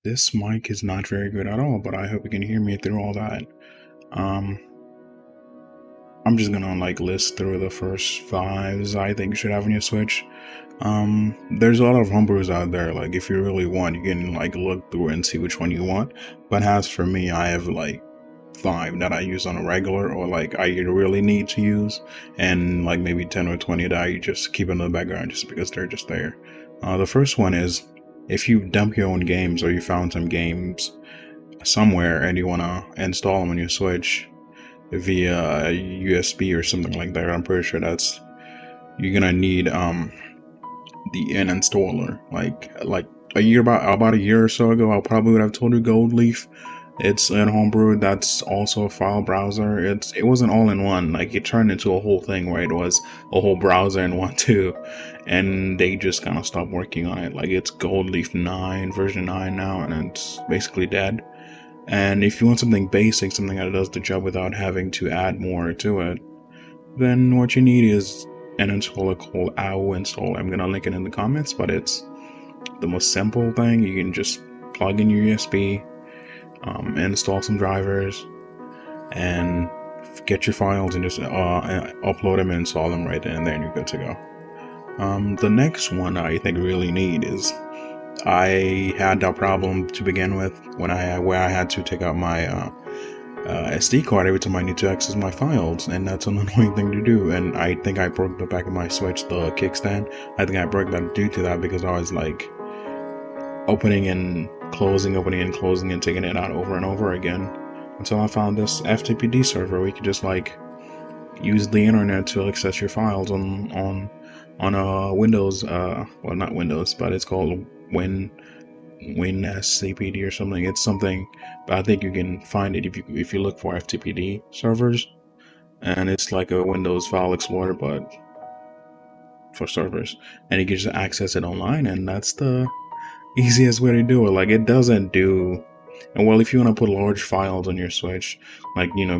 This mic is not very good at all, but I hope you can hear me through all that. Um, I'm just gonna list through the first fives I think you should have on your Switch. There's a lot of homebrews out there. Like if you really want, you can look through and see which one you want. But as for me, I have five that I use on a regular or I really need to use, and maybe 10 or 20 that I just keep in the background just because they're just there. The first one is if you dump your own games or you found some games somewhere and you want to install them on your Switch via USB or something like that. I'm pretty sure you're gonna need the NXShell. Like about a year or so ago, I probably would have told you Gold Leaf. It's in Homebrew. That's also a file browser. It wasn't all in one. It turned into a whole thing where it was a whole browser in one too, and they just kind of stopped working on it. It's Gold Leaf 9 version 9 now, and it's basically dead. And if you want something basic, something that does the job without having to add more to it, then what you need is an installer called Awoo Installer. I'm gonna link it in the comments, but it's the most simple thing. You can just plug in your USB, install some drivers, and get your files and just upload them and install them right then and there, and you're good to go. The next one I think really need is, I had that problem to begin with where I had to take out my SD card every time I need to access my files, and that's an annoying thing to do. And I think I broke the back of my Switch, the kickstand. I think I broke that due to that because I was opening and closing, and taking it out over and over again until I found this FTPD server where you could just use the internet to access your files on Windows. Well, not Windows, but it's called WinSCPD or something. It's something, but I think you can find it if you look for FTPD servers, and it's like a Windows file explorer but for servers, and you can just access it online, and that's the easiest way to do it. It doesn't do, and well, if you want to put large files on your Switch,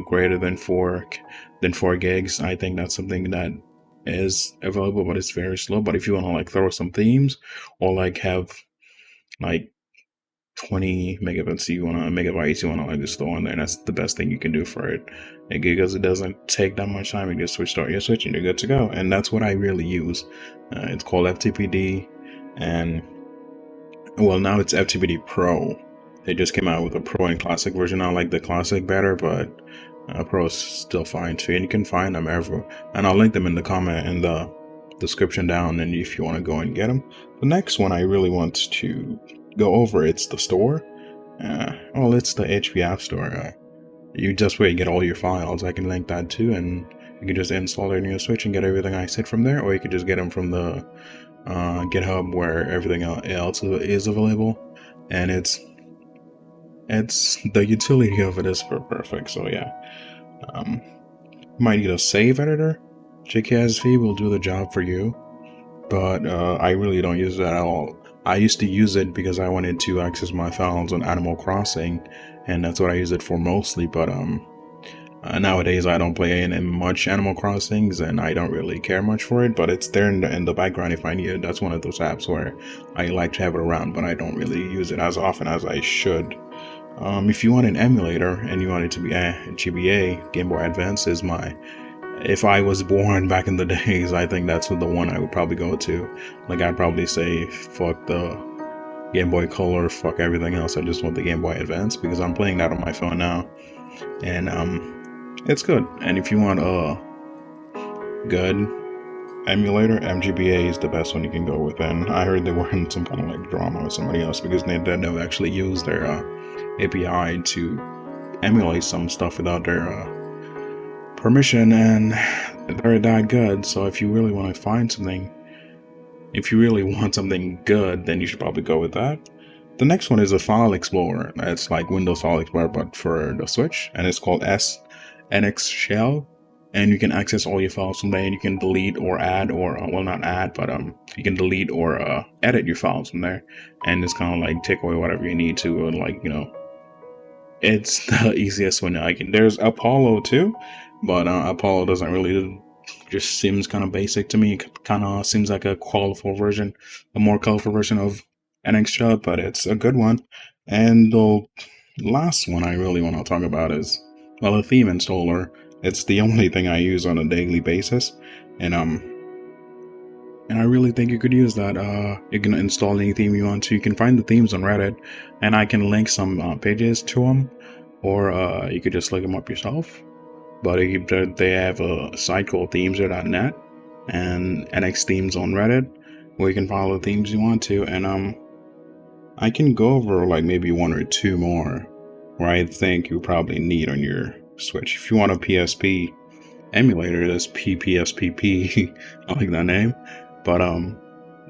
greater than 4 gigs, I think that's something that is available, but it's very slow. But if you want to throw some themes or have 20 megabytes you want to just throw in there, and that's the best thing you can do for it, because it doesn't take that much time. You just start your Switch and you're good to go. And that's what I really use. It's called FTPD, and well, now it's FTPD Pro. They just came out with a Pro and Classic version. I like the Classic better, but Pro is still fine too, and you can find them everywhere. And I'll link them in the comment in the description down, and if you want to go and get them. The next one I really want to go over, it's the store. Well, it's the HP App Store. You just where you get all your files. I can link that too, and you can just install it in your Switch and get everything I said from there, or you could just get them from the GitHub where everything else is available. And it's the utility of it is perfect. So yeah, you might need a save editor. JKSV will do the job for you, but I really don't use that at all. I used to use it because I wanted to access my files on Animal Crossing, and that's what I use it for mostly. But nowadays I don't play in much Animal Crossings, and I don't really care much for it. But it's there in the background if I need it. That's one of those apps where I like to have it around, but I don't really use it as often as I should. If you want an emulator and you want it to be mGBA, Game Boy Advance is if I was born back in the days, I think that's the one I would probably go to. I'd probably say fuck the Game Boy Color, fuck everything else. I just want the Game Boy Advance because I'm playing that on my phone now, and it's good. And if you want a good emulator, mGBA is the best one you can go with. And I heard they were in some kind of drama with somebody else because Nintendo actually used their API to emulate some stuff without their permission, and they're that good. So if you really want to find something, if you really want something good, then you should probably go with that. The next one is a file explorer. It's like Windows File Explorer but for the Switch, and it's called NXShell, and you can access all your files from there, and you can delete or add, or well, not add, but you can delete or edit your files from there, and it's kind of take away whatever you need to, and it's the easiest one I can. There's Apollo too, but Apollo doesn't really, just seems kind of basic to me. It kind of seems like a more colorful version of NXShell, but it's a good one. And the last one I really want to talk about is, well, a theme installer. It's the only thing I use on a daily basis, and I really think you could use that. You can install any theme you want to. You can find the themes on Reddit, and I can link some pages to them, or you could just look them up yourself. But they have a site called themeser.net and NX themes on Reddit, where you can follow the themes you want to. And I can go over like maybe one or two more where I think you probably need on your Switch. If you want a PSP emulator, that's PPSPP. I like that name. But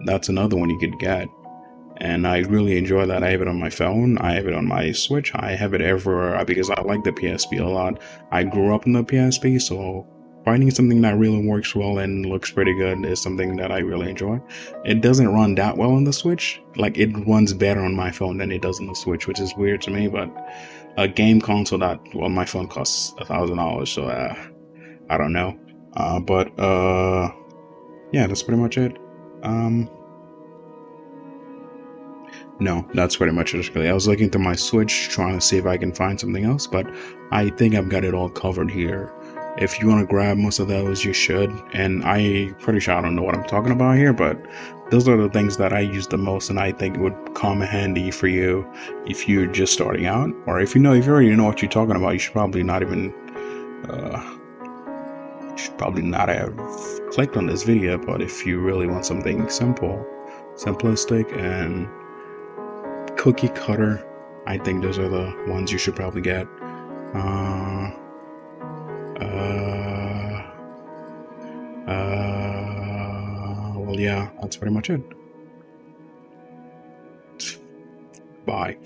that's another one you could get. And I really enjoy that. I have it on my phone, I have it on my Switch, I have it everywhere because I like the PSP a lot. I grew up in the PSP, so finding something that really works well and looks pretty good is something that I really enjoy. It doesn't run that well on the Switch. Like, it runs better on my phone than it does on the Switch, which is weird to me, but a game console that, well, my phone costs $1,000, so I don't know. Yeah, that's pretty much it. No, that's pretty much it. I was looking through my Switch trying to see if I can find something else, but I think I've got it all covered here. If you want to grab most of those, you should. And I'm pretty sure I don't know what I'm talking about here, but those are the things that I use the most, and I think it would come handy for you if you're just starting out, or if you already know what you're talking about. You should probably not even. You should probably not have clicked on this video, but if you really want something simple, simplistic, and cookie cutter, I think those are the ones you should probably get. Well, yeah, that's pretty much it. Bye.